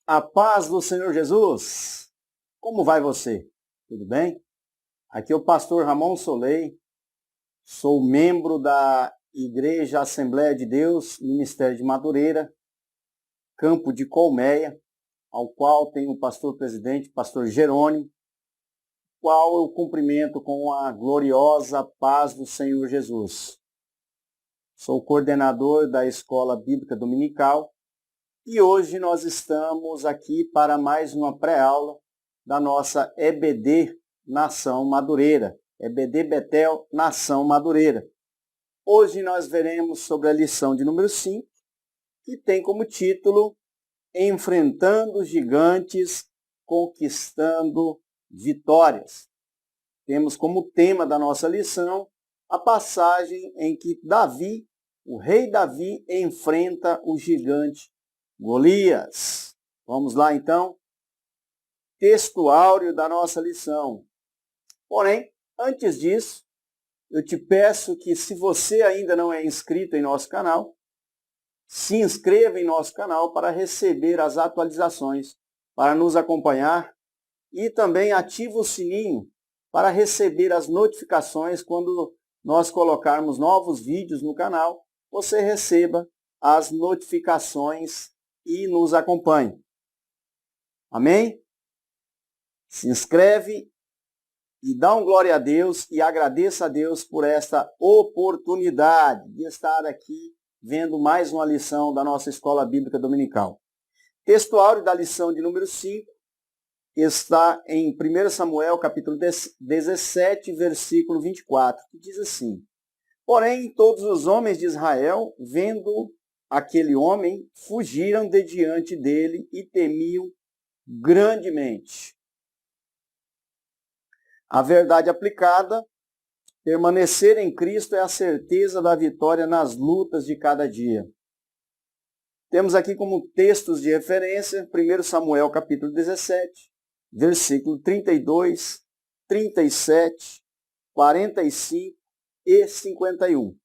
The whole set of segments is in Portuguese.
A paz do Senhor Jesus. Como vai você? Tudo bem? Aqui é o pastor Ramon Solei. Sou membro da Igreja Assembleia de Deus, Ministério de Madureira, Campo de Colmeia, ao qual tenho o pastor presidente, pastor Jerônimo, qual eu cumprimento com a gloriosa paz do Senhor Jesus. Sou coordenador da Escola Bíblica Dominical e hoje nós estamos aqui para mais uma pré-aula da nossa EBD Nação Madureira, EBD Betel Nação Madureira. Hoje nós veremos sobre a lição de número 5, que tem como título Enfrentando os Gigantes, Conquistando Vitórias. Temos como tema da nossa lição a passagem em que Davi, o rei Davi, enfrenta o gigante Golias. Vamos lá então? Texto áureo da nossa lição. Porém, antes disso, eu te peço que, se você ainda não é inscrito em nosso canal, se inscreva em nosso canal para receber as atualizações, para nos acompanhar e também ative o sininho para receber as notificações quando nós colocarmos novos vídeos no canal, você receba as notificações e nos acompanhe. Amém? Se inscreve e dá um glória a Deus e agradeça a Deus por esta oportunidade de estar aqui vendo mais uma lição da nossa Escola Bíblica Dominical. Texto áureo da lição de número 5 está em 1 Samuel, capítulo 17, versículo 24, que diz assim: Porém, todos os homens de Israel, vendo aquele homem, fugiram de diante dele e temiam grandemente. A verdade aplicada: permanecer em Cristo é a certeza da vitória nas lutas de cada dia. Temos aqui como textos de referência 1 Samuel capítulo 17, versículo 32, 37, 45 e 51.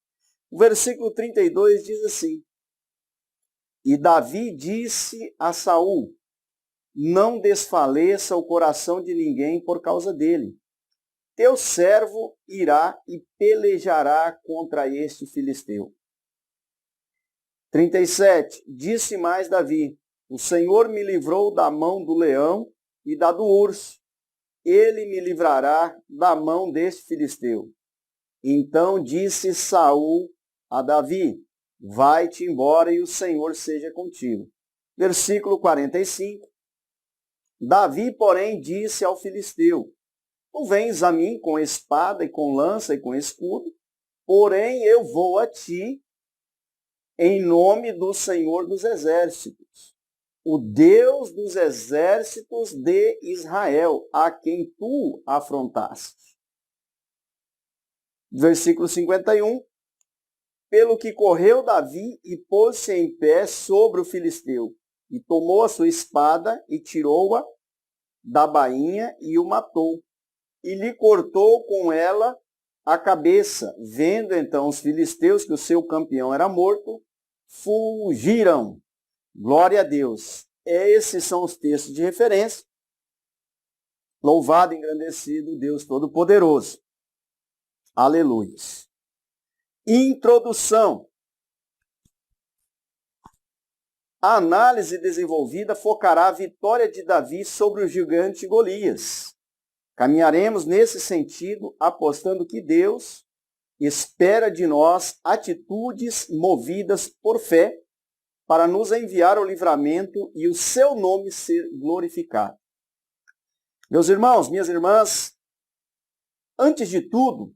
O versículo 32 diz assim: E Davi disse a Saul: Não desfaleça o coração de ninguém por causa dele. Teu servo irá e pelejará contra este filisteu. 37. Disse mais Davi: O Senhor me livrou da mão do leão e da do urso. Ele me livrará da mão deste filisteu. Então disse Saul a Davi: Vai-te embora e o Senhor seja contigo. Versículo 45. Davi, porém, disse ao filisteu: Tu vens a mim com espada e com lança e com escudo, porém eu vou a ti em nome do Senhor dos Exércitos, o Deus dos exércitos de Israel, a quem tu afrontaste. Versículo 51. Pelo que correu Davi e pôs-se em pé sobre o filisteu, e tomou a sua espada e tirou-a da bainha e o matou, e lhe cortou com ela a cabeça. Vendo então os filisteus que o seu campeão era morto, fugiram. Glória a Deus. Esses são os textos de referência. Louvado e engrandecido Deus Todo-Poderoso. Aleluia. Introdução. A análise desenvolvida focará a vitória de Davi sobre o gigante Golias. Caminharemos nesse sentido, apostando que Deus espera de nós atitudes movidas por fé para nos enviar o livramento e o seu nome ser glorificado. Meus irmãos, minhas irmãs, antes de tudo,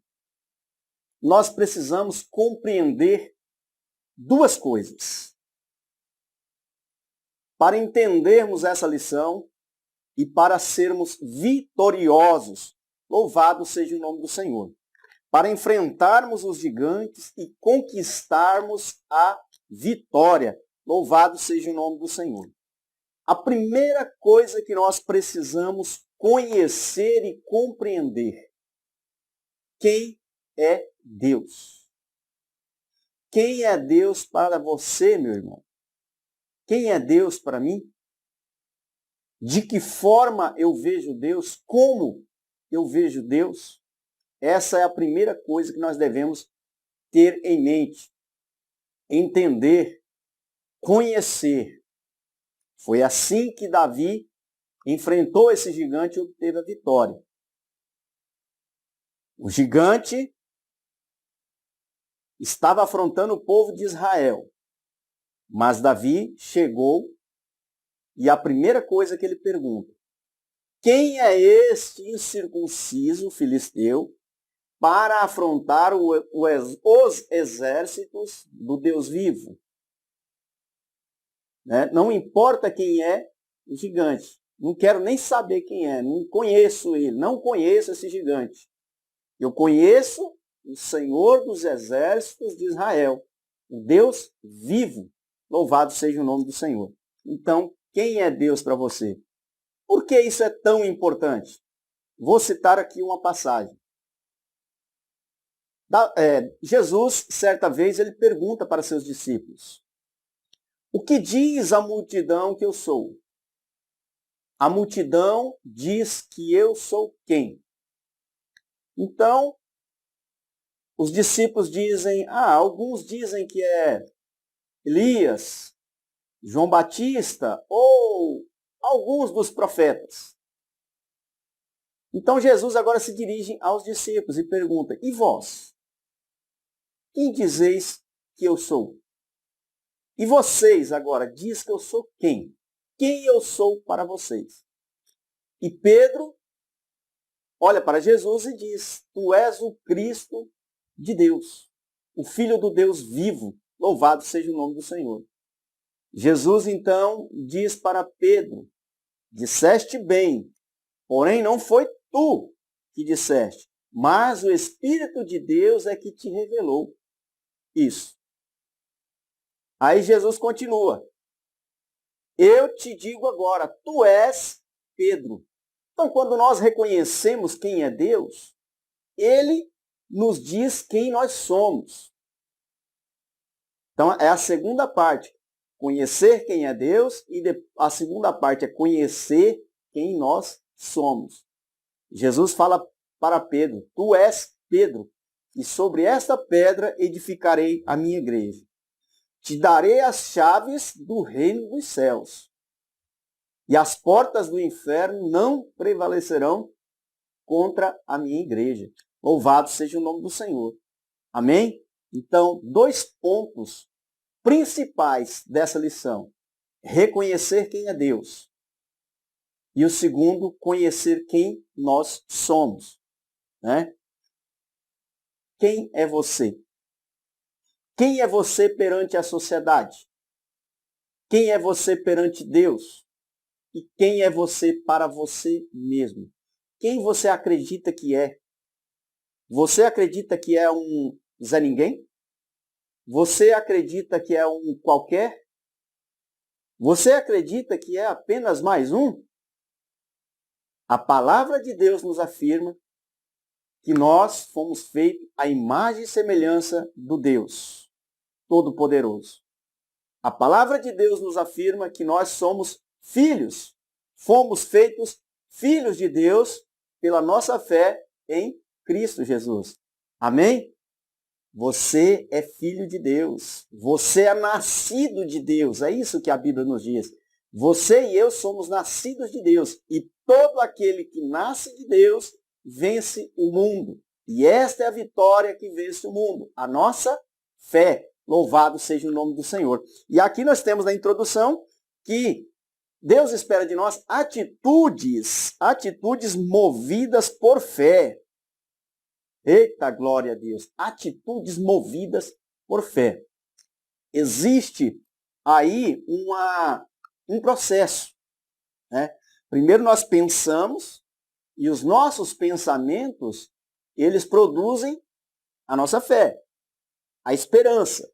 nós precisamos compreender duas coisas. Para entendermos essa lição e para sermos vitoriosos, louvado seja o nome do Senhor. Para enfrentarmos os gigantes e conquistarmos a vitória, louvado seja o nome do Senhor. A primeira coisa que nós precisamos conhecer e compreender: quem é Deus? Quem é Deus para você, meu irmão? Quem é Deus para mim? De que forma eu vejo Deus? Como eu vejo Deus? Essa é a primeira coisa que nós devemos ter em mente. Entender, conhecer. Foi assim que Davi enfrentou esse gigante e obteve a vitória. O gigante estava afrontando o povo de Israel. Mas Davi chegou e a primeira coisa que ele pergunta: quem é este incircunciso filisteu para afrontar os exércitos do Deus vivo? Né? Não importa quem é o gigante. Não quero nem saber quem é. Não conheço ele. Não conheço esse gigante. Eu conheço o Senhor dos exércitos de Israel. O Deus vivo. Louvado seja o nome do Senhor. Então, quem é Deus para você? Por que isso é tão importante? Vou citar aqui uma passagem. Jesus, certa vez, ele pergunta para seus discípulos: o que diz a multidão que eu sou? A multidão diz que eu sou quem? Então, os discípulos dizem, alguns dizem que é Elias, João Batista ou alguns dos profetas. Então Jesus agora se dirige aos discípulos e pergunta: e vós? Quem dizeis que eu sou? E vocês agora diz que eu sou quem? Quem eu sou para vocês? E Pedro olha para Jesus e diz: tu és o Cristo de Deus, o Filho do Deus vivo, louvado seja o nome do Senhor. Jesus então diz para Pedro: disseste bem, porém não foi tu que disseste, mas o Espírito de Deus é que te revelou isso. Aí Jesus continua: eu te digo agora, tu és Pedro. Então, quando nós reconhecemos quem é Deus, ele nos diz quem nós somos. Então, é a segunda parte. Conhecer quem é Deus e a segunda parte é conhecer quem nós somos. Jesus fala para Pedro: tu és Pedro, e sobre esta pedra edificarei a minha igreja. Te darei as chaves do reino dos céus. E as portas do inferno não prevalecerão contra a minha igreja. Louvado seja o nome do Senhor. Amém? Então, 2 pontos principais dessa lição: reconhecer quem é Deus. E o segundo, conhecer quem nós somos. Né? Quem é você? Quem é você perante a sociedade? Quem é você perante Deus? E quem é você para você mesmo? Quem você acredita que é? Você acredita que é um Zé Ninguém? Você acredita que é um qualquer? Você acredita que é apenas mais um? A palavra de Deus nos afirma que nós fomos feitos à imagem e semelhança do Deus Todo-Poderoso. A palavra de Deus nos afirma que nós somos filhos. Fomos feitos filhos de Deus pela nossa fé em Cristo Jesus. Amém? Você é filho de Deus. Você é nascido de Deus. É isso que a Bíblia nos diz. Você e eu somos nascidos de Deus. E todo aquele que nasce de Deus vence o mundo. E esta é a vitória que vence o mundo. A nossa fé. Louvado seja o nome do Senhor. E aqui nós temos na introdução que Deus espera de nós atitudes movidas por fé. Eita, glória a Deus. Atitudes movidas por fé. Existe aí um processo. Né? Primeiro nós pensamos e os nossos pensamentos, eles produzem a nossa fé, a esperança.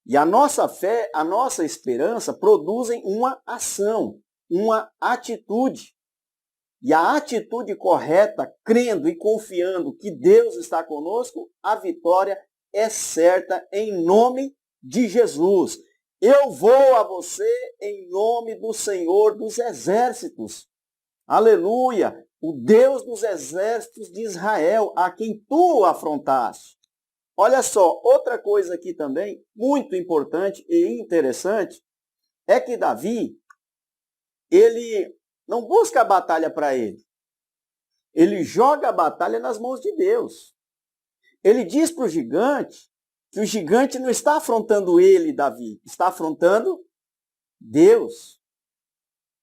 E a nossa fé, a nossa esperança produzem uma ação, uma atitude. E a atitude correta, crendo e confiando que Deus está conosco, a vitória é certa em nome de Jesus. Eu vou a você em nome do Senhor dos Exércitos. Aleluia! O Deus dos exércitos de Israel, a quem tu afrontaste. Olha só, outra coisa aqui também, muito importante e interessante, é que Davi, ele não busca a batalha para ele. Ele joga a batalha nas mãos de Deus. Ele diz para o gigante que o gigante não está afrontando ele, Davi, está afrontando Deus.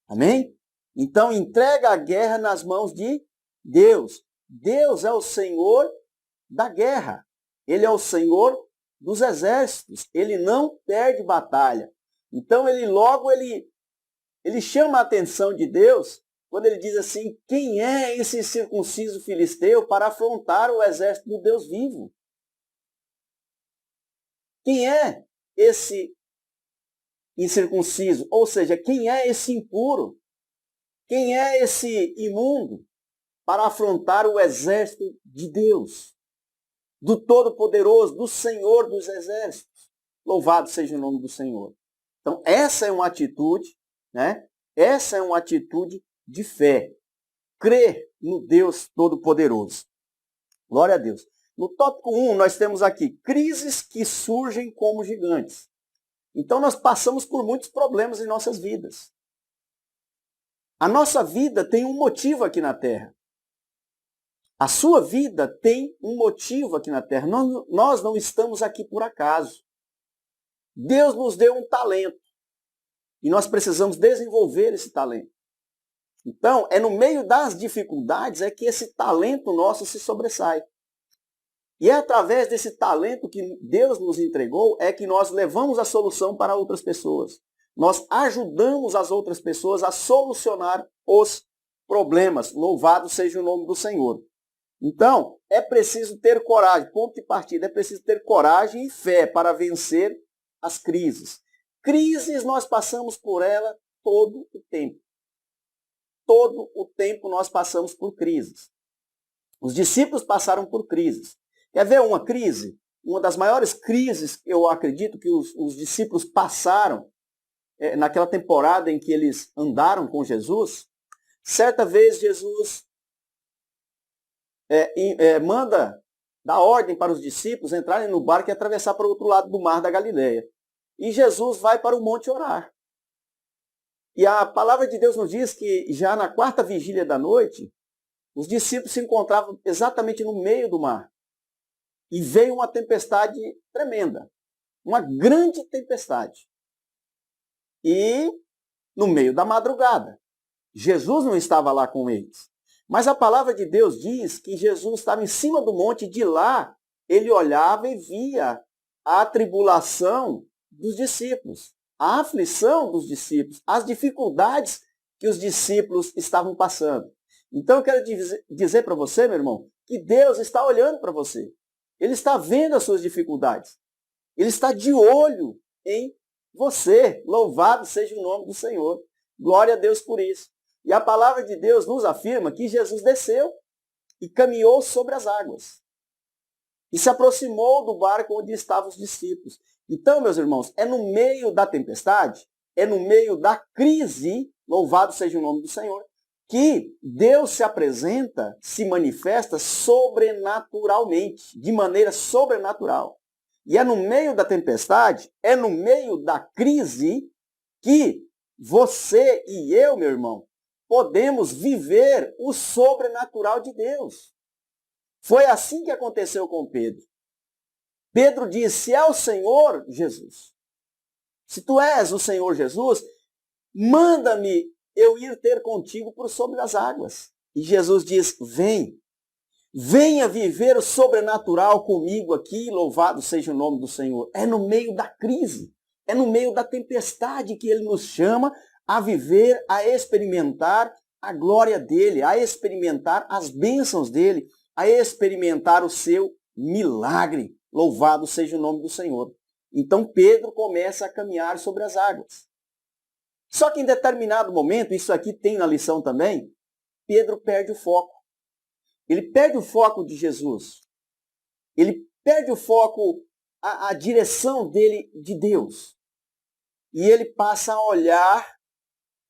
Amém? Então entrega a guerra nas mãos de Deus. Deus é o Senhor da guerra. Ele é o Senhor dos exércitos. Ele não perde batalha. Então ele chama a atenção de Deus quando ele diz assim: quem é esse circunciso filisteu para afrontar o exército do Deus vivo? Quem é esse incircunciso? Ou seja, quem é esse impuro? Quem é esse imundo para afrontar o exército de Deus, do Todo-Poderoso, do Senhor dos Exércitos? Louvado seja o nome do Senhor. Então, essa é uma atitude, né? Essa é uma atitude de fé. Crer no Deus Todo-Poderoso. Glória a Deus. No tópico 1, nós temos aqui crises que surgem como gigantes. Então, nós passamos por muitos problemas em nossas vidas. A nossa vida tem um motivo aqui na Terra. A sua vida tem um motivo aqui na Terra. Nós não estamos aqui por acaso. Deus nos deu um talento. E nós precisamos desenvolver esse talento. Então, é no meio das dificuldades é que esse talento nosso se sobressai. E é através desse talento que Deus nos entregou é que nós levamos a solução para outras pessoas. Nós ajudamos as outras pessoas a solucionar os problemas. Louvado seja o nome do Senhor. Então, é preciso ter coragem. Ponto de partida, é preciso ter coragem e fé para vencer as crises. Crises nós passamos por ela todo o tempo. Todo o tempo nós passamos por crises. Os discípulos passaram por crises. Quer ver uma crise? Uma das maiores crises, eu acredito, que os discípulos passaram naquela temporada em que eles andaram com Jesus. Certa vez Jesus manda dar ordem para os discípulos entrarem no barco e atravessar para o outro lado do mar da Galileia. E Jesus vai para o monte orar. E a palavra de Deus nos diz que já na quarta vigília da noite, os discípulos se encontravam exatamente no meio do mar. E veio uma tempestade tremenda. Uma grande tempestade. E no meio da madrugada. Jesus não estava lá com eles. Mas a palavra de Deus diz que Jesus estava em cima do monte e de lá ele olhava e via a tribulação dos discípulos, a aflição dos discípulos, as dificuldades que os discípulos estavam passando. Então eu quero dizer para você, meu irmão, que Deus está olhando para você. Ele está vendo as suas dificuldades. Ele está de olho em você. Louvado seja o nome do Senhor. Glória a Deus por isso. E a palavra de Deus nos afirma que Jesus desceu e caminhou sobre as águas. E se aproximou do barco onde estavam os discípulos. Então, meus irmãos, é no meio da tempestade, é no meio da crise, louvado seja o nome do Senhor, que Deus se apresenta, se manifesta sobrenaturalmente, de maneira sobrenatural. E é no meio da tempestade, é no meio da crise que você e eu, meu irmão, podemos viver o sobrenatural de Deus. Foi assim que aconteceu com Pedro. Pedro disse: se é o Senhor Jesus, se tu és o Senhor Jesus, manda-me eu ir ter contigo por sobre as águas. E Jesus diz: vem, venha viver o sobrenatural comigo aqui, louvado seja o nome do Senhor. É no meio da crise, é no meio da tempestade que ele nos chama a viver, a experimentar a glória dele, a experimentar as bênçãos dele, a experimentar o seu milagre. Louvado seja o nome do Senhor. Então Pedro começa a caminhar sobre as águas. Só que em determinado momento, isso aqui tem na lição também, Pedro perde o foco. Ele perde o foco de Jesus. Ele perde o foco, a direção dele de Deus. e ele passa a olhar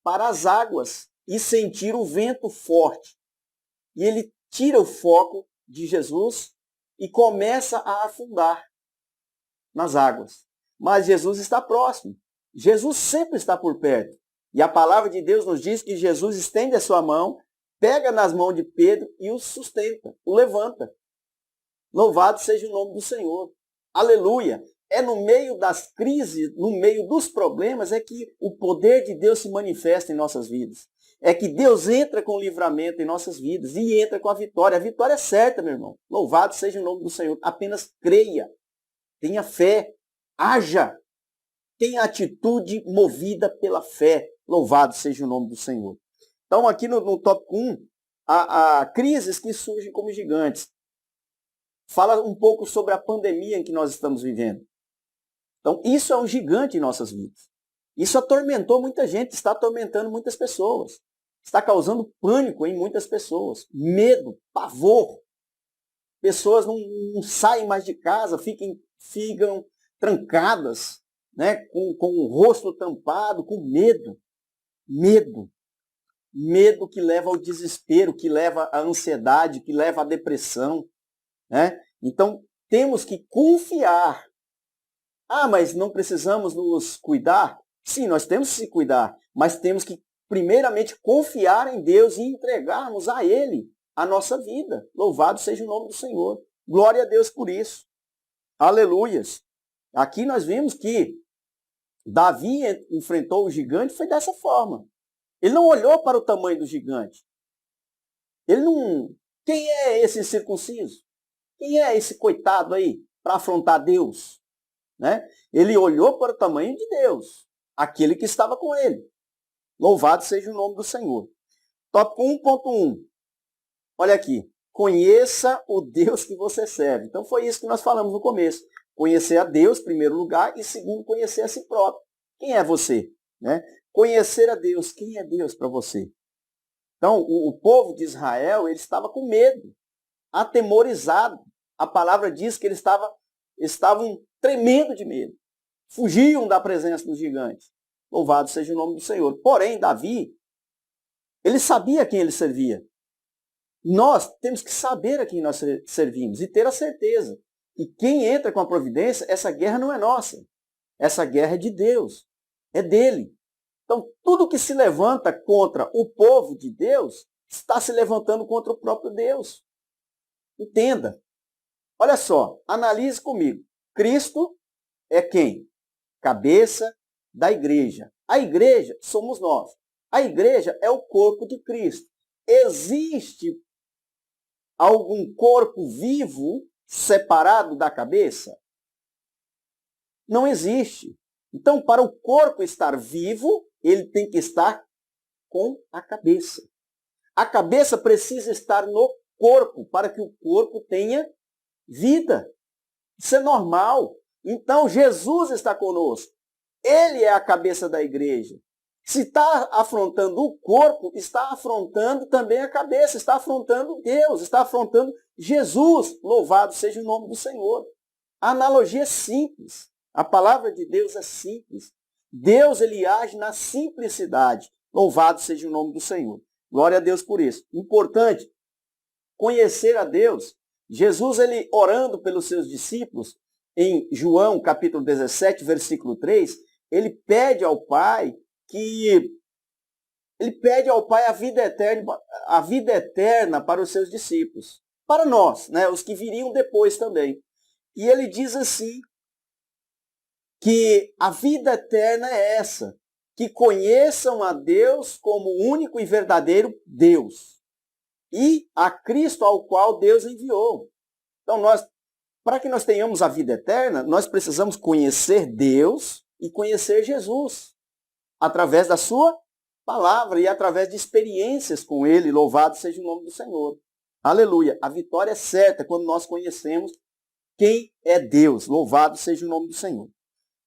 para as águas e sentir o vento forte. E ele tira o foco de Jesus e começa a afundar nas águas. Mas Jesus está próximo. Jesus sempre está por perto. E a palavra de Deus nos diz que Jesus estende a sua mão, pega nas mãos de Pedro e o sustenta, o levanta. Louvado seja o nome do Senhor. Aleluia! É no meio das crises, no meio dos problemas, é que o poder de Deus se manifesta em nossas vidas. É que Deus entra com o livramento em nossas vidas e entra com a vitória. A vitória é certa, meu irmão. Louvado seja o nome do Senhor. Apenas creia, tenha fé, haja, tenha atitude movida pela fé. Louvado seja o nome do Senhor. Então, aqui no tópico 1, há crises que surgem como gigantes. Fala um pouco sobre a pandemia em que nós estamos vivendo. Então, isso é um gigante em nossas vidas. Isso atormentou muita gente, está atormentando muitas pessoas. Está causando pânico em muitas pessoas. Medo, pavor. Pessoas não saem mais de casa, ficam trancadas, né, com o rosto tampado, com medo. Medo. Medo que leva ao desespero, que leva à ansiedade, que leva à depressão. Né? Então, temos que confiar. Ah, mas não precisamos nos cuidar? Sim, nós temos que se cuidar, mas temos que primeiramente confiar em Deus e entregarmos a Ele a nossa vida. Louvado seja o nome do Senhor. Glória a Deus por isso. Aleluias. Aqui nós vimos que Davi enfrentou o gigante, foi dessa forma. Ele não olhou para o tamanho do gigante. Ele não... Quem é esse incircunciso? Quem é esse coitado aí para afrontar Deus? Né? Ele olhou para o tamanho de Deus, aquele que estava com ele. Louvado seja o nome do Senhor. Tópico 1.1. Olha aqui. Conheça o Deus que você serve. Então foi isso que nós falamos no começo. Conhecer a Deus, em primeiro lugar, e segundo, conhecer a si próprio. Quem é você? Né? Conhecer a Deus. Quem é Deus para você? Então, o povo de Israel, ele estava com medo, atemorizado. A palavra diz que eles estavam tremendo de medo. Fugiam da presença do gigante. Louvado seja o nome do Senhor. Porém, Davi, ele sabia a quem ele servia. Nós temos que saber a quem nós servimos e ter a certeza que quem entra com a providência, essa guerra não é nossa. Essa guerra é de Deus. É dele. Então, tudo que se levanta contra o povo de Deus está se levantando contra o próprio Deus. Entenda. Olha só, analise comigo. Cristo é quem? Cabeça da igreja. A igreja somos nós. A igreja é o corpo de Cristo. Existe algum corpo vivo separado da cabeça? Não existe. Então, para o corpo estar vivo, ele tem que estar com a cabeça. A cabeça precisa estar no corpo para que o corpo tenha vida. Isso é normal. Então, Jesus está conosco. Ele é a cabeça da igreja. Se está afrontando o corpo, está afrontando também a cabeça, está afrontando Deus, está afrontando Jesus. Louvado seja o nome do Senhor. A analogia é simples. A palavra de Deus é simples. Deus, ele age na simplicidade. Louvado seja o nome do Senhor. Glória a Deus por isso. Importante, conhecer a Deus. Jesus, ele orando pelos seus discípulos, em João capítulo 17, versículo 3, ele pede ao Pai a vida eterna para os seus discípulos. Para nós, né, os que viriam depois também. E ele diz assim, que a vida eterna é essa, que conheçam a Deus como único e verdadeiro Deus, e a Cristo ao qual Deus enviou. Então, para que nós tenhamos a vida eterna, nós precisamos conhecer Deus e conhecer Jesus, através da sua palavra e através de experiências com Ele. Louvado seja o nome do Senhor. Aleluia. A vitória é certa quando nós conhecemos quem é Deus. Louvado seja o nome do Senhor.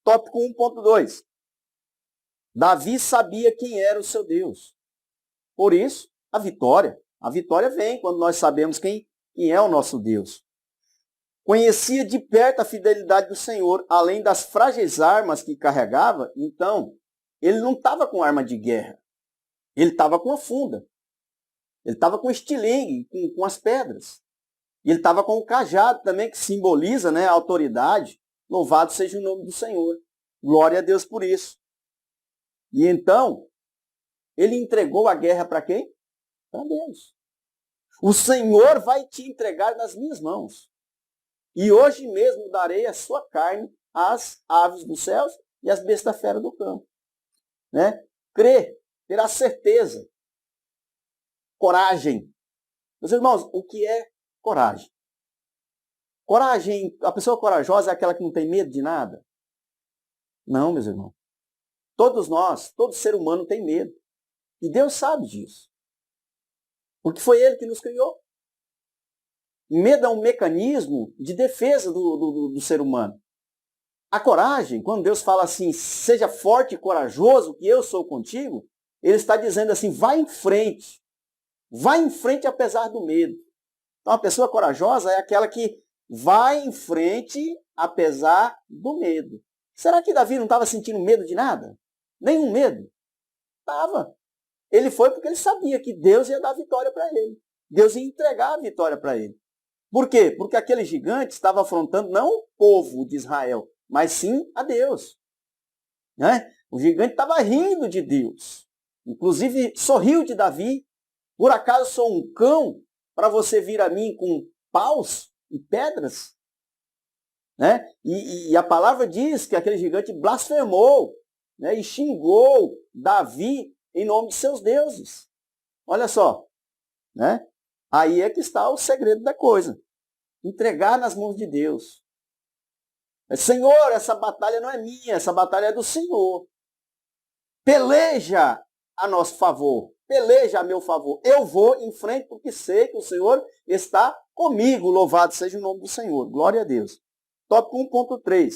Tópico 1.2. Davi sabia quem era o seu Deus. Por isso, a vitória vem quando nós sabemos quem é o nosso Deus. conhecia de perto a fidelidade do Senhor, além das frágeis armas que carregava. Então, ele não estava com arma de guerra, ele estava com a funda, ele estava com estilingue, com as pedras. E ele estava com o cajado também, que simboliza, né, a autoridade. Louvado seja o nome do Senhor. Glória a Deus por isso. E então, ele entregou a guerra para quem? Para Deus. O Senhor vai te entregar nas minhas mãos. E hoje mesmo darei a sua carne às aves dos céus e às bestas feras do campo. Né? Crê, terá certeza. Coragem. Meus irmãos, o que é coragem? Coragem, a pessoa corajosa é aquela que não tem medo de nada? Não, meus irmãos. Todos nós, todo ser humano tem medo. E Deus sabe disso. Porque foi Ele que nos criou. Medo é um mecanismo de defesa do ser humano. A coragem, quando Deus fala assim, seja forte e corajoso, que eu sou contigo, Ele está dizendo assim, vai em frente. Vai em frente apesar do medo. Então, a pessoa corajosa é aquela que vai em frente apesar do medo. Será que Davi não estava sentindo medo de nada? Nenhum medo? Estava. Ele foi porque ele sabia que Deus ia dar vitória para ele. Deus ia entregar a vitória para ele. Por quê? Porque aquele gigante estava afrontando não o povo de Israel, mas sim a Deus. Né? O gigante estava rindo de Deus. Inclusive, sorriu de Davi. Por acaso sou um cão para você vir a mim com paus e pedras? Né? E a palavra diz que aquele gigante blasfemou, né? E xingou Davi em nome de seus deuses. Olha só. Né? Aí é que está o segredo da coisa. Entregar nas mãos de Deus. Senhor, essa batalha não é minha, essa batalha é do Senhor. Peleja a nosso favor. Peleja a meu favor. Eu vou em frente porque sei que o Senhor está comigo. Louvado seja o nome do Senhor. Glória a Deus. Tópico 1.3.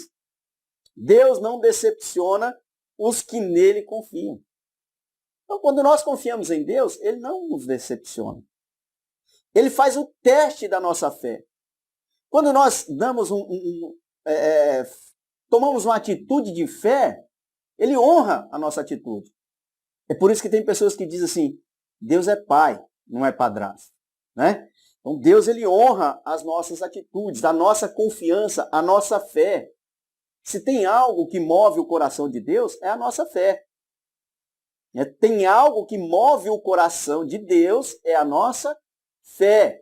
Deus não decepciona os que nele confiam. Então, quando nós confiamos em Deus, Ele não nos decepciona. Ele faz o teste da nossa fé. Quando nós damos tomamos uma atitude de fé, Ele honra a nossa atitude. É por isso que tem pessoas que dizem assim, Deus é pai, não é padrasto. Né? Então Deus ele honra as nossas atitudes, a nossa confiança, a nossa fé. Se tem algo que move o coração de Deus, é a nossa fé. Tem algo que move o coração de Deus, é a nossa fé.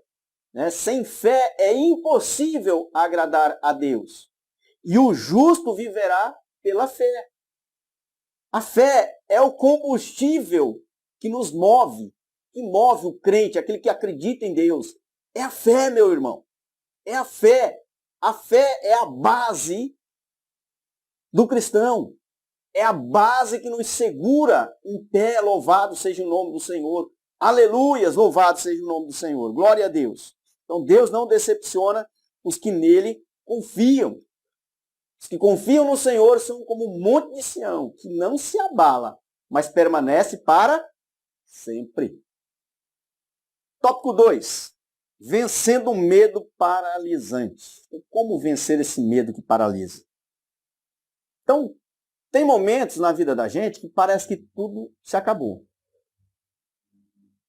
Sem fé é impossível agradar a Deus. E o justo viverá pela fé. A fé é o combustível que nos move, que move o crente, aquele que acredita em Deus. É a fé, meu irmão. É a fé. A fé é a base do cristão. É a base que nos segura em pé, louvado seja o nome do Senhor. Aleluias, louvado seja o nome do Senhor. Glória a Deus. Então Deus não decepciona os que nele confiam. Os que confiam no Senhor são como um monte de Sião, que não se abala, mas permanece para sempre. Tópico 2. Vencendo o medo paralisante. Como vencer esse medo que paralisa? Então, tem momentos na vida da gente que parece que tudo se acabou.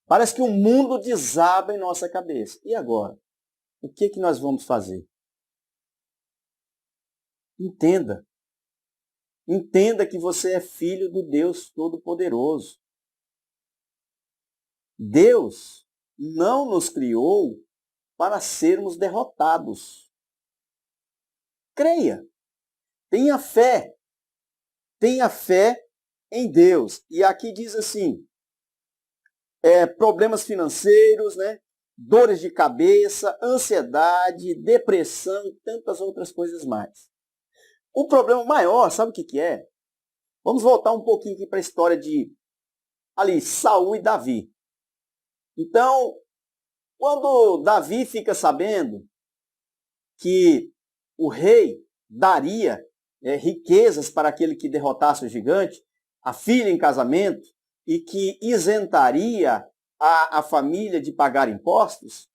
Parece que o mundo desaba em nossa cabeça. E agora? O que nós vamos fazer? Entenda. Entenda que você é filho do Deus Todo-Poderoso. Deus não nos criou para sermos derrotados. Creia. Tenha fé. Tenha fé em Deus. E aqui diz assim, problemas financeiros, né? Dores de cabeça, ansiedade, depressão e tantas outras coisas mais. O problema maior, sabe o que é? Vamos voltar um pouquinho aqui para a história de Saul e Davi. Então, quando Davi fica sabendo que o rei daria riquezas para aquele que derrotasse o gigante, a filha em casamento, e que isentaria a família de pagar impostos,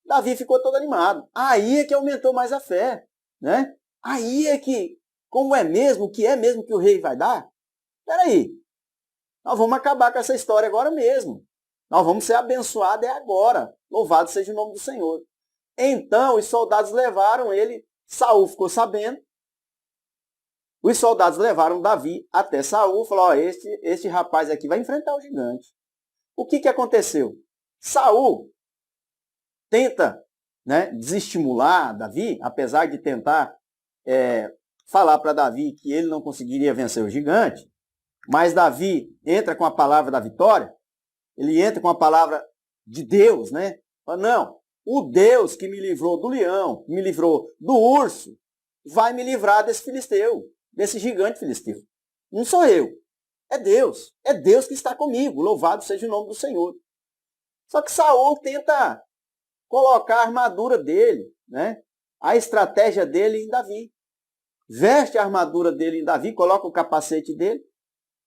Davi ficou todo animado. Aí é que aumentou mais a fé, né? Aí é que, como é mesmo, o que é mesmo que o rei vai dar? Peraí, nós vamos acabar com essa história agora mesmo. Nós vamos ser abençoados agora. Louvado seja o nome do Senhor. Então, os soldados levaram ele, Saul ficou sabendo. Os soldados levaram Davi até Saul, falou, este rapaz aqui vai enfrentar o gigante. O que aconteceu? Saul tenta, né, desestimular Davi, apesar de tentar falar para Davi que ele não conseguiria vencer o gigante, mas Davi entra com a palavra da vitória, ele entra com a palavra de Deus, né? Fala, não, o Deus que me livrou do leão, que me livrou do urso, vai me livrar desse filisteu, desse gigante filisteu. Não sou eu, é Deus que está comigo, louvado seja o nome do Senhor. Só que Saul tenta colocar a armadura dele, né? A estratégia dele em Davi. Veste a armadura dele em Davi, coloca o capacete dele.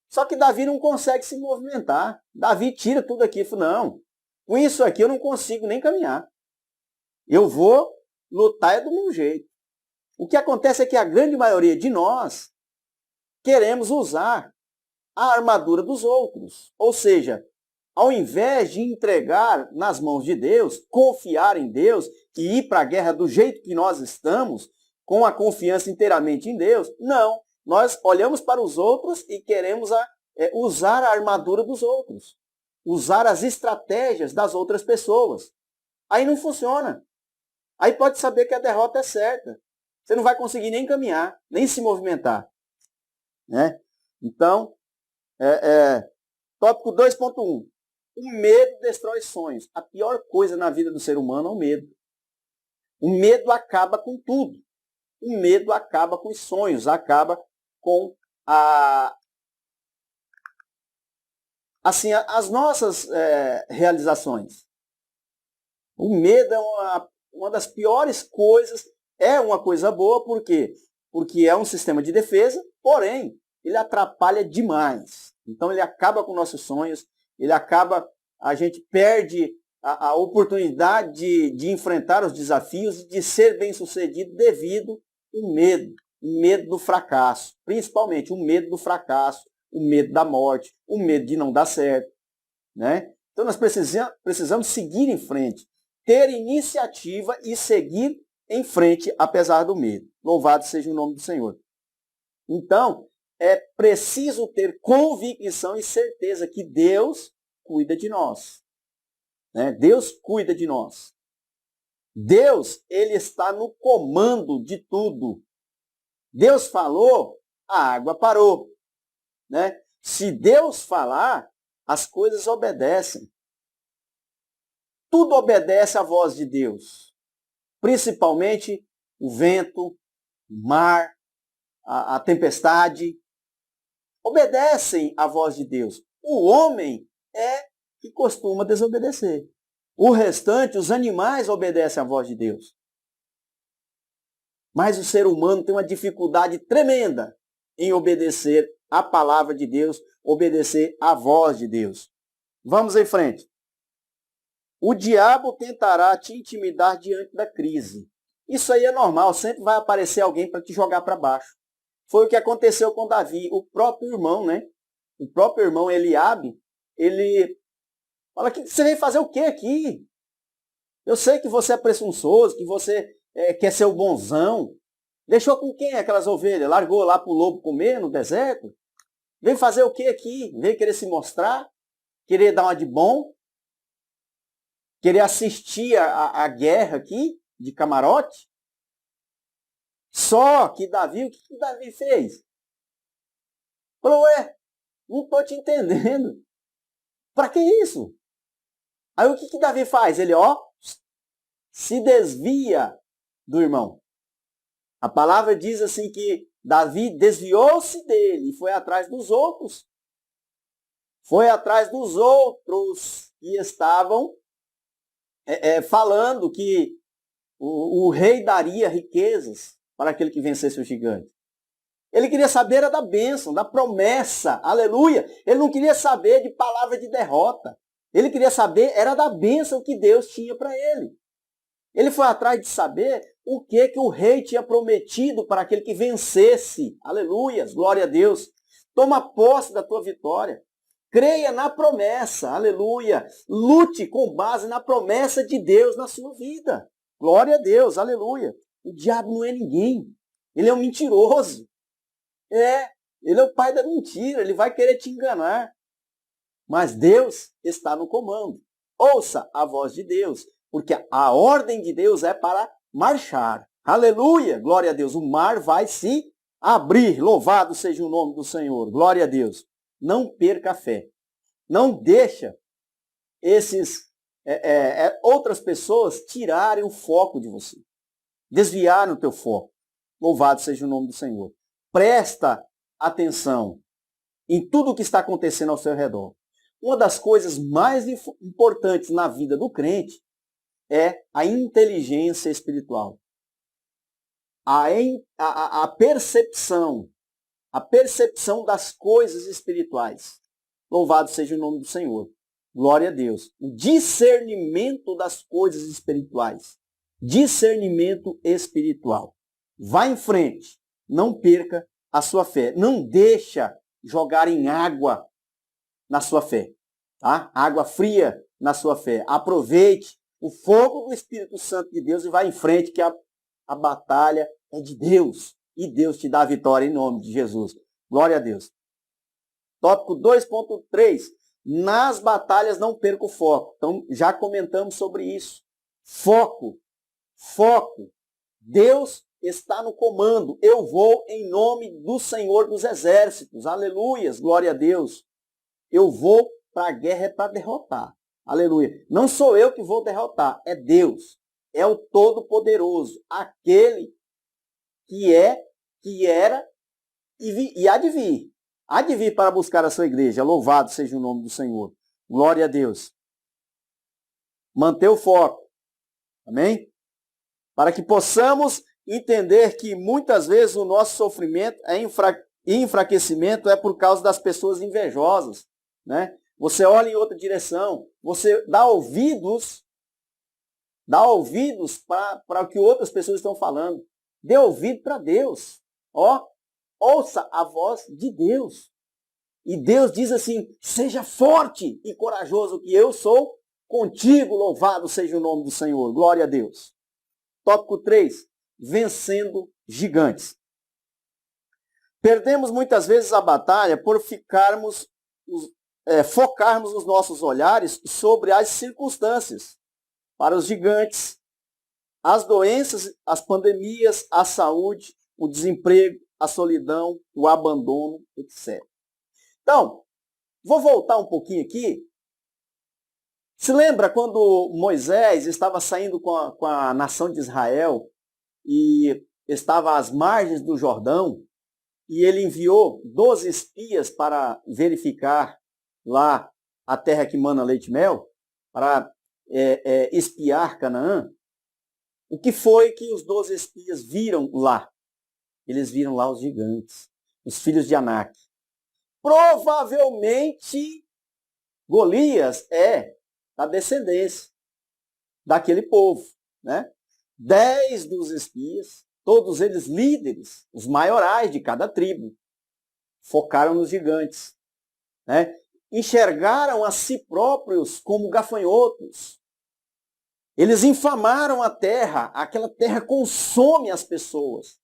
Só que Davi não consegue se movimentar. Davi tira tudo aqui e fala, não, com isso aqui eu não consigo nem caminhar. Eu vou lutar do meu jeito. O que acontece é que a grande maioria de nós queremos usar a armadura dos outros. Ou seja, ao invés de entregar nas mãos de Deus, confiar em Deus e ir para a guerra do jeito que nós estamos, com a confiança inteiramente em Deus, não. Nós olhamos para os outros e queremos usar a armadura dos outros. Usar as estratégias das outras pessoas. Aí não funciona. Aí pode saber que a derrota é certa. Você não vai conseguir nem caminhar, nem se movimentar. Né? Então, tópico 2.1. O medo destrói sonhos. A pior coisa na vida do ser humano é o medo. O medo acaba com tudo. O medo acaba com os sonhos, acaba com as nossas realizações. O medo é uma das piores coisas, é uma coisa boa, por quê? Porque é um sistema de defesa, porém, ele atrapalha demais. Então, ele acaba com nossos sonhos, a gente perde a oportunidade de enfrentar os desafios e de ser bem-sucedido devido ao medo. O medo do fracasso, principalmente o medo do fracasso, o medo da morte, o medo de não dar certo. Né? Então nós precisamos seguir em frente, ter iniciativa e seguir em frente apesar do medo. Louvado seja o nome do Senhor. Então, é preciso ter convicção e certeza que Deus cuida de nós. Né? Deus cuida de nós. Deus, ele está no comando de tudo. Deus falou, a água parou. Né? Se Deus falar, as coisas obedecem. Tudo obedece à voz de Deus. Principalmente o vento, o mar, a tempestade. Obedecem à voz de Deus. O homem é que costuma desobedecer. O restante, os animais, obedecem à voz de Deus. Mas o ser humano tem uma dificuldade tremenda em obedecer à palavra de Deus, obedecer à voz de Deus. Vamos em frente. O diabo tentará te intimidar diante da crise. Isso aí é normal, sempre vai aparecer alguém para te jogar para baixo. Foi o que aconteceu com Davi, o próprio irmão, né? O próprio irmão Eliabe, ele fala que você veio fazer o quê aqui? Eu sei que você é presunçoso, que você quer ser o bonzão. Deixou com quem aquelas ovelhas? Largou lá para o lobo comer no deserto? Veio fazer o quê aqui? Veio querer se mostrar? Querer dar uma de bom? Querer assistir a guerra aqui, de camarote? Só que Davi, o que Davi fez? Falou, não estou te entendendo. Para que isso? Aí o que Davi faz? Ele, se desvia do irmão. A palavra diz assim que Davi desviou-se dele e foi atrás dos outros. Foi atrás dos outros que estavam falando que o rei daria riquezas para aquele que vencesse o gigante. Ele queria saber era da bênção, da promessa, aleluia. Ele não queria saber de palavra de derrota. Ele queria saber era da bênção que Deus tinha para ele. Ele foi atrás de saber o que o rei tinha prometido para aquele que vencesse. Aleluias, glória a Deus. Toma posse da tua vitória. Creia na promessa, aleluia. Lute com base na promessa de Deus na sua vida. Glória a Deus, aleluia. O diabo não é ninguém. Ele é um mentiroso. Ele é o pai da mentira. Ele vai querer te enganar. Mas Deus está no comando. Ouça a voz de Deus, porque a ordem de Deus é para marchar. Aleluia, glória a Deus. O mar vai se abrir. Louvado seja o nome do Senhor. Glória a Deus. Não perca a fé. Não deixa outras pessoas tirarem o foco de você. Desviarem o teu foco. Louvado seja o nome do Senhor. Presta atenção em tudo o que está acontecendo ao seu redor. Uma das coisas mais importantes na vida do crente é a inteligência espiritual. A percepção das coisas espirituais. Louvado seja o nome do Senhor. Glória a Deus. O discernimento das coisas espirituais. Discernimento espiritual. Vá em frente. Não perca a sua fé. Não deixa jogar em água na sua fé. Tá? Água fria na sua fé. Aproveite o fogo do Espírito Santo de Deus e vá em frente, que a batalha é de Deus. E Deus te dá a vitória em nome de Jesus. Glória a Deus. Tópico 2.3. Nas batalhas não perca o foco. Então, já comentamos sobre isso. Foco. Foco. Deus está no comando. Eu vou em nome do Senhor dos Exércitos. Aleluias. Glória a Deus. Eu vou para a guerra para derrotar. Aleluia. Não sou eu que vou derrotar. É Deus. É o Todo-Poderoso. Aquele que é, que era e há de vir. Há de vir para buscar a sua igreja. Louvado seja o nome do Senhor. Glória a Deus. Manter o foco. Amém? Para que possamos entender que muitas vezes o nosso sofrimento e enfraquecimento é por causa das pessoas invejosas. Né? Você olha em outra direção. Você dá ouvidos para o que outras pessoas estão falando. Dê ouvido para Deus. Ouça a voz de Deus. E Deus diz assim, seja forte e corajoso, que eu sou contigo, louvado seja o nome do Senhor. Glória a Deus. Tópico 3, vencendo gigantes. Perdemos muitas vezes a batalha por focarmos os nossos olhares sobre as circunstâncias. Para os gigantes, as doenças, as pandemias, a saúde, o desemprego, a solidão, o abandono, etc. Então, vou voltar um pouquinho aqui. Se lembra quando Moisés estava saindo com a nação de Israel e estava às margens do Jordão e ele enviou 12 espias para verificar lá a terra que mana leite e mel, para espiar Canaã? O que foi que os 12 espias viram lá? Eles viram lá os gigantes, os filhos de Anak. Provavelmente, Golias é da descendência daquele povo. Né? 10 dos espias, todos eles líderes, os maiorais de cada tribo, focaram nos gigantes. Né? Enxergaram a si próprios como gafanhotos. Eles infamaram a terra, aquela terra consome as pessoas.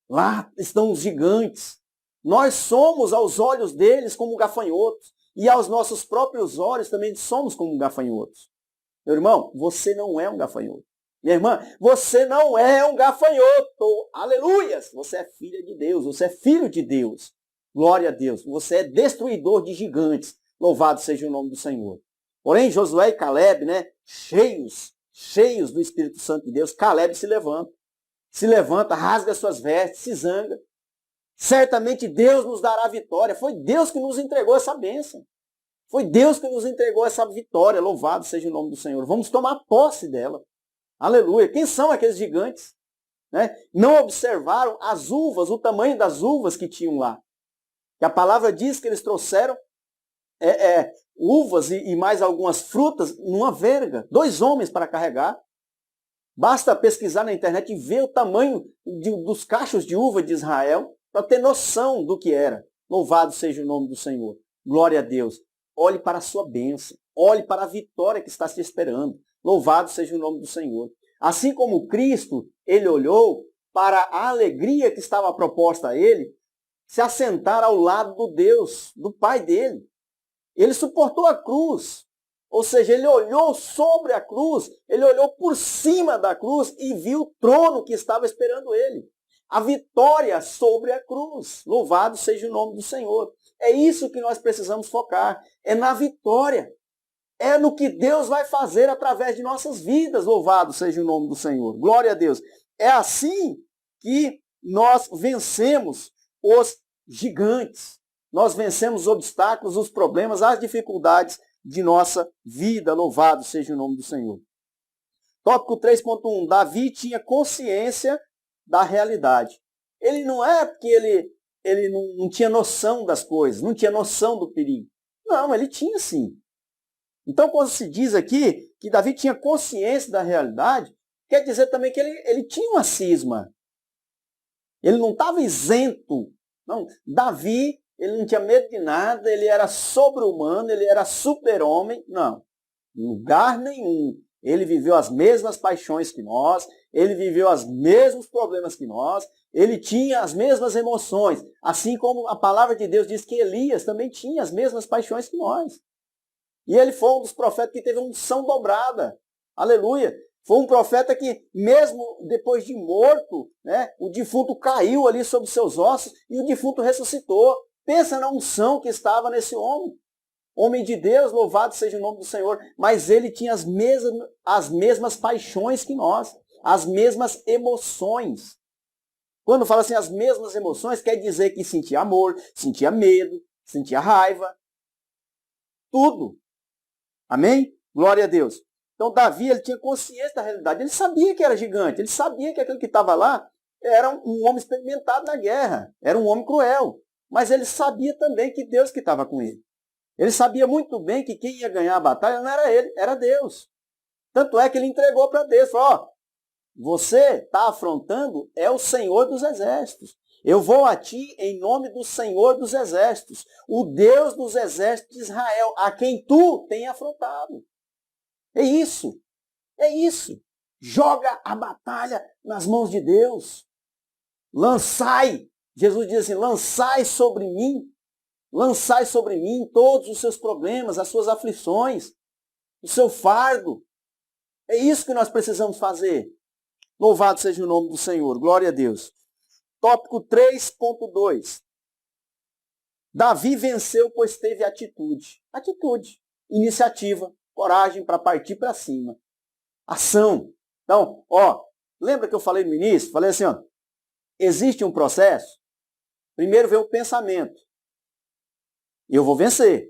Lá estão os gigantes. Nós somos aos olhos deles como gafanhotos. E aos nossos próprios olhos também somos como gafanhotos. Meu irmão, você não é um gafanhoto. Minha irmã, você não é um gafanhoto. Aleluias! Você é filha de Deus, você é filho de Deus. Glória a Deus. Você é destruidor de gigantes. Louvado seja o nome do Senhor. Porém, Josué e Caleb, né, cheios do Espírito Santo de Deus, Caleb se levanta, rasga suas vestes, se zanga. Certamente Deus nos dará a vitória. Foi Deus que nos entregou essa bênção. Foi Deus que nos entregou essa vitória. Louvado seja o nome do Senhor. Vamos tomar posse dela. Aleluia. Quem são aqueles gigantes? Né? Não observaram as uvas, o tamanho das uvas que tinham lá. Que a palavra diz que eles trouxeram uvas e mais algumas frutas numa verga. 2 homens para carregar. Basta pesquisar na internet e ver o tamanho dos cachos de uva de Israel para ter noção do que era. Louvado seja o nome do Senhor. Glória a Deus. Olhe para a sua bênção. Olhe para a vitória que está te esperando. Louvado seja o nome do Senhor. Assim como Cristo, ele olhou para a alegria que estava proposta a ele, se assentar ao lado do Deus, do Pai dele. Ele suportou a cruz. Ou seja, ele olhou sobre a cruz, ele olhou por cima da cruz e viu o trono que estava esperando ele. A vitória sobre a cruz. Louvado seja o nome do Senhor. É isso que nós precisamos focar. É na vitória. É no que Deus vai fazer através de nossas vidas. Louvado seja o nome do Senhor. Glória a Deus. É assim que nós vencemos os gigantes. Nós vencemos os obstáculos, os problemas, as dificuldades de nossa vida. Louvado seja o nome do Senhor. Tópico 3.1. Davi tinha consciência da realidade. Ele não é porque ele não tinha noção das coisas, não tinha noção do perigo. Não, ele tinha sim. Então, quando se diz aqui que Davi tinha consciência da realidade, quer dizer também que ele tinha uma cisma. Ele não estava isento. Não, Davi, ele não tinha medo de nada, ele era sobre-humano, ele era super-homem. Não, em lugar nenhum. Ele viveu as mesmas paixões que nós, ele viveu os mesmos problemas que nós, ele tinha as mesmas emoções. Assim como a palavra de Deus diz que Elias também tinha as mesmas paixões que nós. E ele foi um dos profetas que teve uma unção dobrada. Aleluia. Foi um profeta que, mesmo depois de morto, né, o defunto caiu ali sobre seus ossos e o defunto ressuscitou. Pensa na unção que estava nesse homem. Homem de Deus, louvado seja o nome do Senhor. Mas ele tinha as mesmas paixões que nós. As mesmas emoções. Quando fala assim, as mesmas emoções, quer dizer que sentia amor, sentia medo, sentia raiva. Tudo. Amém? Glória a Deus. Então, Davi, ele tinha consciência da realidade. Ele sabia que era gigante. Ele sabia que aquele que estava lá era um homem experimentado na guerra. Era um homem cruel. Mas ele sabia também que Deus que estava com ele. Ele sabia muito bem que quem ia ganhar a batalha não era ele, era Deus. Tanto é que ele entregou para Deus. Falou, ó, você está afrontando é o Senhor dos Exércitos. Eu vou a ti em nome do Senhor dos Exércitos, o Deus dos Exércitos de Israel, a quem tu tem afrontado. É isso. É isso. Joga a batalha nas mãos de Deus. Lançai. Jesus diz assim, lançai sobre mim todos os seus problemas, as suas aflições, o seu fardo. É isso que nós precisamos fazer. Louvado seja o nome do Senhor. Glória a Deus. Tópico 3.2. Davi venceu, pois teve atitude. Atitude, iniciativa, coragem para partir para cima. Ação. Então, ó, lembra que eu falei no início? Falei assim, ó, existe um processo. Primeiro vem o pensamento. Eu vou vencer.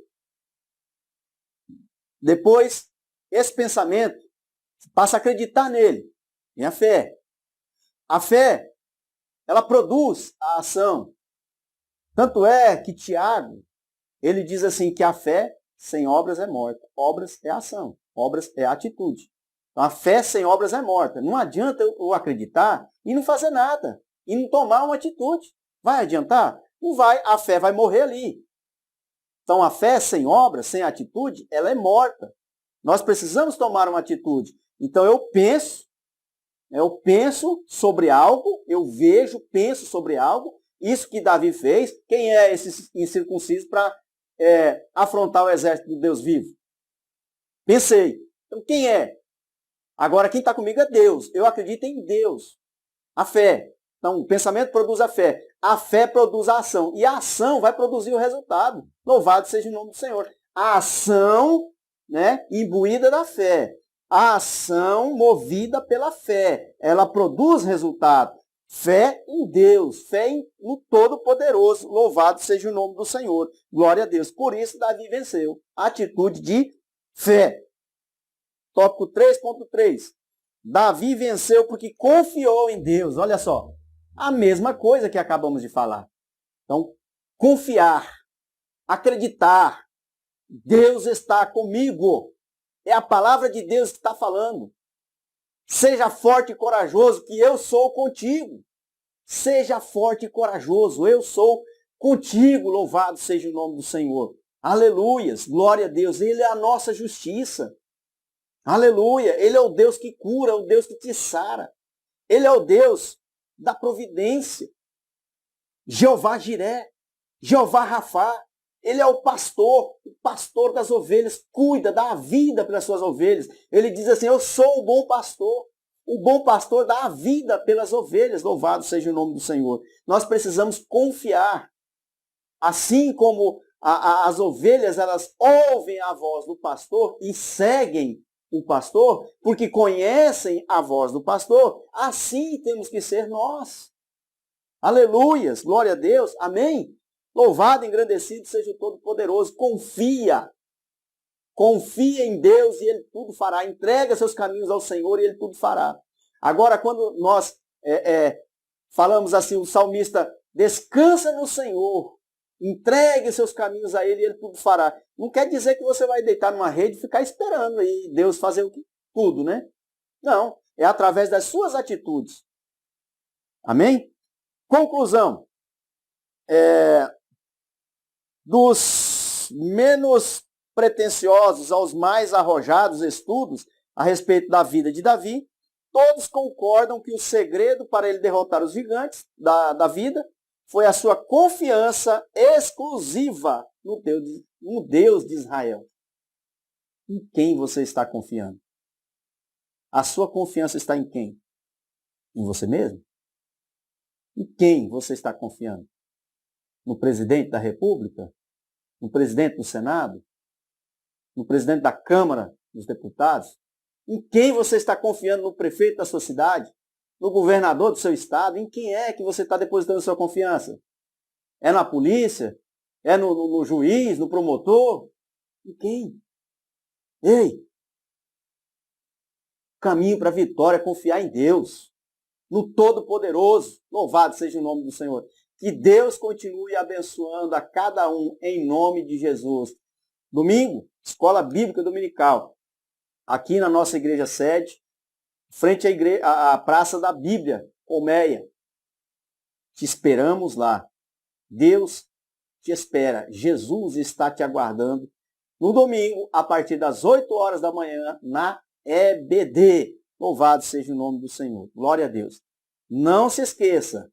Depois, esse pensamento, passa a acreditar nele. Vem a fé. A fé, ela produz a ação. Tanto é que Tiago, ele diz assim que a fé sem obras é morta. Obras é ação. Obras é atitude. Então, a fé sem obras é morta. Não adianta eu acreditar e não fazer nada. E não tomar uma atitude. Vai adiantar? Não vai. A fé vai morrer ali. Então, a fé sem obras, sem atitude, ela é morta. Nós precisamos tomar uma atitude. Então, eu penso sobre algo, eu vejo, penso sobre algo, isso que Davi fez. Quem é esse incircunciso para afrontar o exército do Deus vivo? Pensei. Então, quem é? Agora, quem está comigo é Deus. Eu acredito em Deus. A fé. Então, o pensamento produz a fé. A fé produz a ação. E a ação vai produzir o resultado. Louvado seja o nome do Senhor. A ação, né, imbuída da fé. A ação movida pela fé. Ela produz resultado. Fé em Deus. Fé no Todo-Poderoso. Louvado seja o nome do Senhor. Glória a Deus. Por isso, Davi venceu. Atitude de fé. Tópico 3.3. Davi venceu porque confiou em Deus. Olha só. A mesma coisa que acabamos de falar. Então, confiar, acreditar, Deus está comigo. É a palavra de Deus que está falando. Seja forte e corajoso, que eu sou contigo. Seja forte e corajoso, eu sou contigo. Louvado seja o nome do Senhor. Aleluias, glória a Deus. Ele é a nossa justiça. Aleluia, Ele é o Deus que cura, é o Deus que te sara. Ele é o Deus da providência. Jeová Jiré, Jeová Rafá. Ele é o pastor das ovelhas, cuida, dá a vida pelas suas ovelhas. Ele diz assim, eu sou o bom pastor. O bom pastor dá a vida pelas ovelhas. Louvado seja o nome do Senhor. Nós precisamos confiar. Assim como as ovelhas, elas ouvem a voz do pastor e seguem o pastor, porque conhecem a voz do pastor, assim temos que ser nós. Aleluias, glória a Deus, amém? Louvado, engrandecido seja o Todo-Poderoso. Confia em Deus e Ele tudo fará. Entrega seus caminhos ao Senhor e Ele tudo fará. Agora, quando nós falamos assim, o salmista, descansa no Senhor, entregue seus caminhos a Ele e Ele tudo fará. Não quer dizer que você vai deitar numa rede e ficar esperando aí Deus fazer tudo, né? Não, é através das suas atitudes. Amém? Conclusão. Dos menos pretensiosos aos mais arrojados estudos a respeito da vida de Davi, todos concordam que o segredo para ele derrotar os gigantes da vida foi a sua confiança exclusiva no Deus de Israel. Em quem você está confiando? A sua confiança está em quem? Em você mesmo? Em quem você está confiando? No presidente da República? No presidente do Senado? No presidente da Câmara dos Deputados? Em quem você está confiando? No prefeito da sua cidade? No governador do seu estado? Em quem é que você está depositando sua confiança? É na polícia? É no juiz? No promotor? Em quem? Ei! O caminho para a vitória é confiar em Deus, no Todo-Poderoso. Louvado seja o nome do Senhor. Que Deus continue abençoando a cada um em nome de Jesus. Domingo, Escola Bíblica Dominical. Aqui na nossa igreja sede, frente à Praça da Bíblia, Colmeia. Te esperamos lá. Deus te espera. Jesus está te aguardando no domingo, a partir das 8 horas da manhã, na EBD. Louvado seja o nome do Senhor. Glória a Deus. Não se esqueça.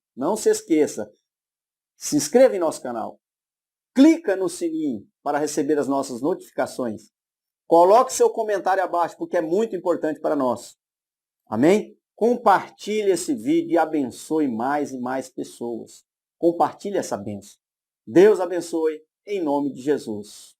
Se inscreva em nosso canal. Clica no sininho para receber as nossas notificações. Coloque seu comentário abaixo, porque é muito importante para nós. Amém? Compartilhe esse vídeo e abençoe mais e mais pessoas. Compartilhe essa bênção. Deus abençoe em nome de Jesus.